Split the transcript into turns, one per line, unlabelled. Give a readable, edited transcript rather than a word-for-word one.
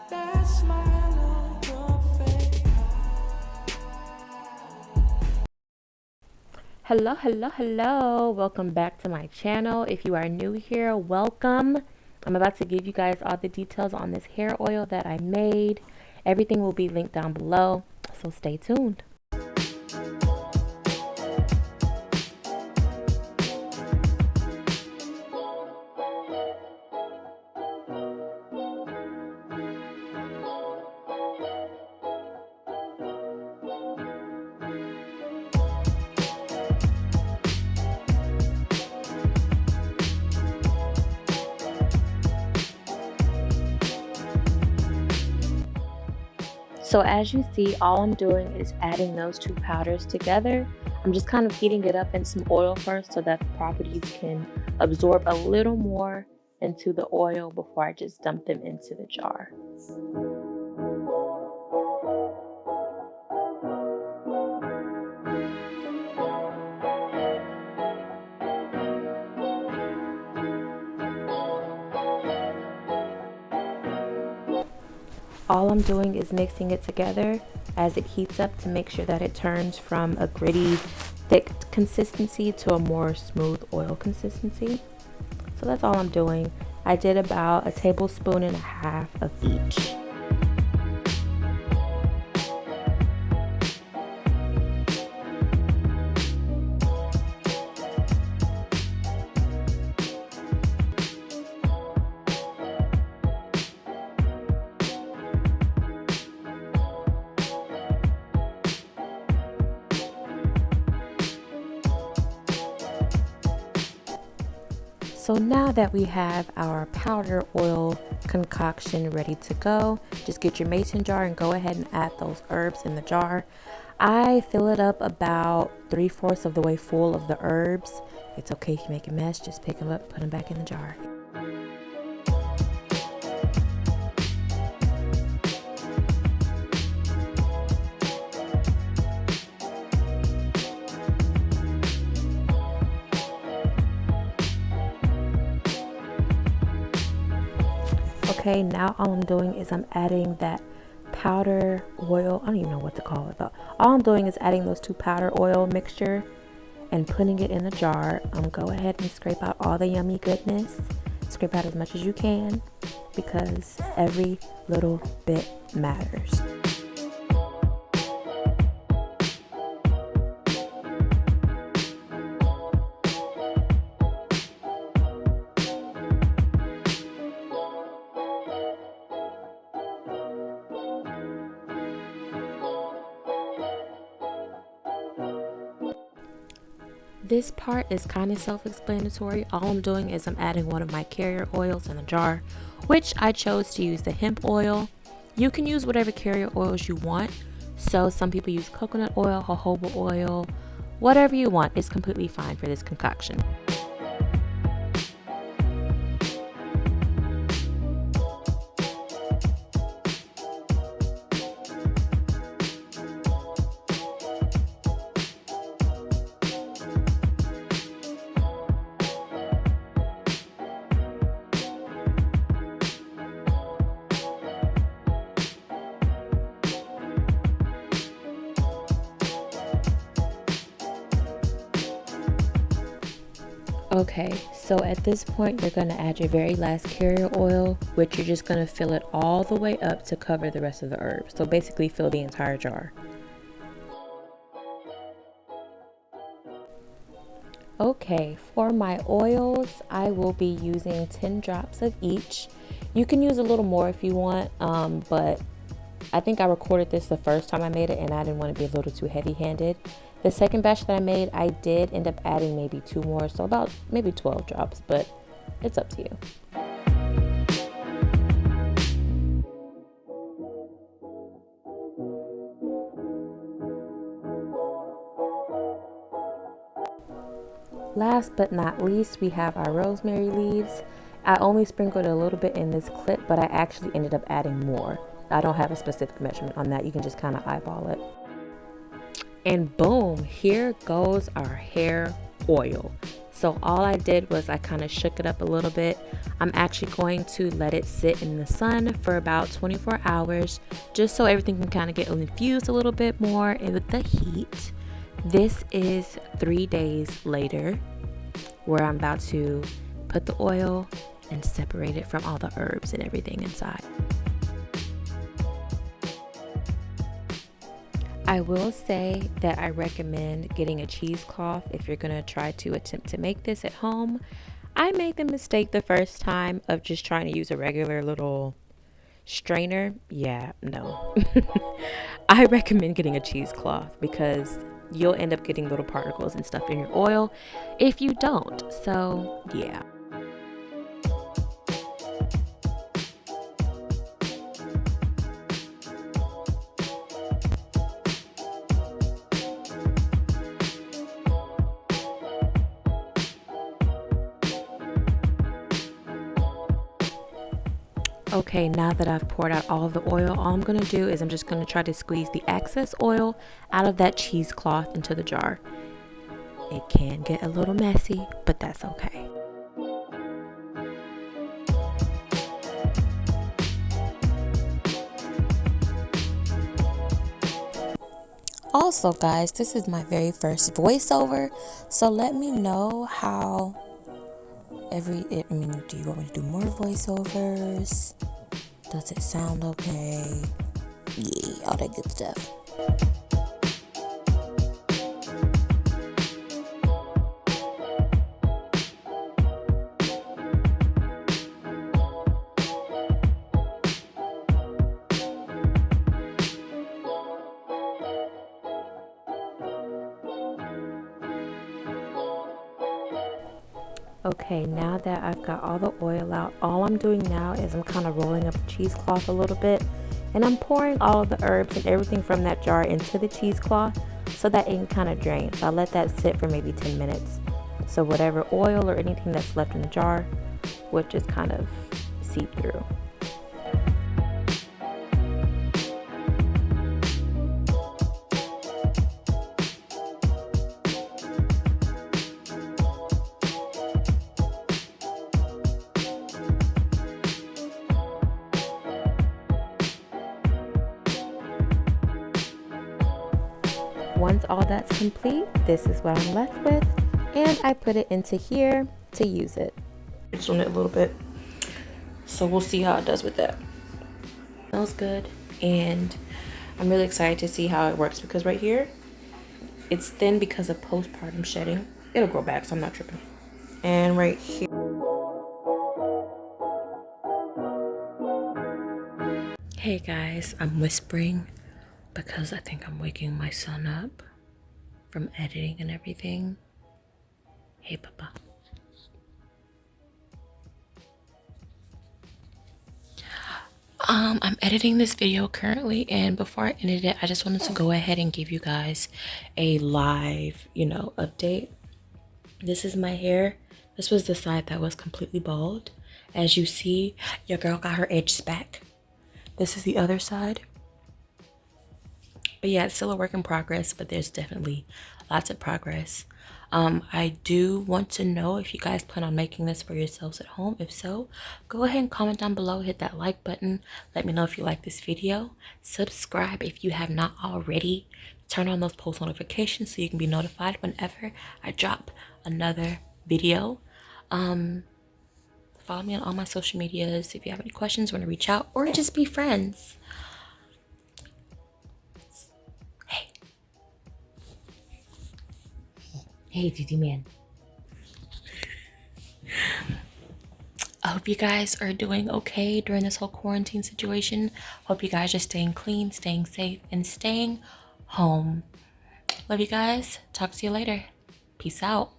that smile on your face.
Hello, hello, hello. Welcome back to my channel. If you are new here, welcome. I'm about to give you guys all the details on this hair oil that I made. Everything will be linked down below, so stay tuned. So as you see, all I'm doing is adding those two powders together. I'm just kind of heating it up in some oil first so that the properties can absorb a little more into the oil before I just dump them into the jar. All I'm doing is mixing it together as it heats up to make sure that it turns from a gritty, thick consistency to a more smooth oil consistency. So that's all I'm doing. I did about a tablespoon and a half of each. So now that we have our powder oil concoction ready to go, just get your mason jar and go ahead and add those herbs in the jar. I fill it up about 3/4 of the way full of the herbs. It's okay if you make a mess, just pick them up, put them back in the jar. Okay, now all I'm doing is I'm adding that powder oil. I don't even know what to call it, but all I'm doing is adding those two powder oil mixture and putting it in the jar. Go ahead and scrape out all the yummy goodness. Scrape out as much as you can because every little bit matters. This part is kind of self-explanatory. All I'm doing is I'm adding one of my carrier oils in a jar, which I chose to use the hemp oil. You can use whatever carrier oils you want. So some people use coconut oil, jojoba oil, whatever you want is completely fine for this concoction. Okay, so at this point, you're going to add your very last carrier oil, which you're just going to fill it all the way up to cover the rest of the herbs. So basically fill the entire jar. Okay, for my oils, I will be using 10 drops of each. You can use a little more if you want, but I think I recorded this the first time I made it and I didn't want to be a little too heavy-handed. The second batch that I made, I did end up adding maybe 2 more, so about maybe 12 drops, but it's up to you. Last but not least, we have our rosemary leaves. I only sprinkled a little bit in this clip, but I actually ended up adding more. I don't have a specific measurement on that. You can just kind of eyeball it. And boom, here goes our hair oil. So all I did was I kind of shook it up a little bit. I'm actually going to let it sit in the sun for about 24 hours just so everything can kind of get infused a little bit more with the heat. This is 3 days later, where I'm about to put the oil and separate it from all the herbs and everything inside. I will say that I recommend getting a cheesecloth if you're going to try to attempt to make this at home. I made the mistake the first time of just trying to use a regular little strainer. Yeah, no. I recommend getting a cheesecloth because you'll end up getting little particles and stuff in your oil if you don't. So, yeah. Okay, now that I've poured out all of the oil, all I'm going to do is I'm just going to try to squeeze the excess oil out of that cheesecloth into the jar. It can get a little messy, but that's okay. Also, guys, this is my very first voiceover, so let me know how do you want me to do more voiceovers? Does it sound okay? Yeah, all that good stuff. Okay, now that I've got all the oil out, all I'm doing now is I'm kind of rolling up the cheesecloth a little bit, and I'm pouring all of the herbs and everything from that jar into the cheesecloth so that it can kind of drain. So I let that sit for maybe 10 minutes. So whatever oil or anything that's left in the jar would just kind of seep through. Once all that's complete, this is what I'm left with, and I put it into here to use it. Just on it a little bit, so we'll see how it does with that. Smells good, and I'm really excited to see how it works because right here, it's thin because of postpartum shedding. It'll grow back, so I'm not tripping. And right here. Hey guys, I'm whispering because I think I'm waking my son up from editing and everything. Hey, Papa. I'm editing this video currently, and before I ended it, I just wanted to go ahead and give you guys a live, update. This is my hair. This was the side that was completely bald. As you see, your girl got her edges back. This is the other side. But yeah, it's still a work in progress, but there's definitely lots of progress. I do want to know if you guys plan on making this for yourselves at home. If so, go ahead and comment down below, hit that like button. Let me know if you like this video. Subscribe if you have not already. Turn on those post notifications so you can be notified whenever I drop another video. Follow me on all my social medias. If you have any questions, want to reach out, or just be friends. Hey, GG man. I hope you guys are doing okay during this whole quarantine situation. Hope you guys are staying clean, staying safe, and staying home. Love you guys. Talk to you later. Peace out.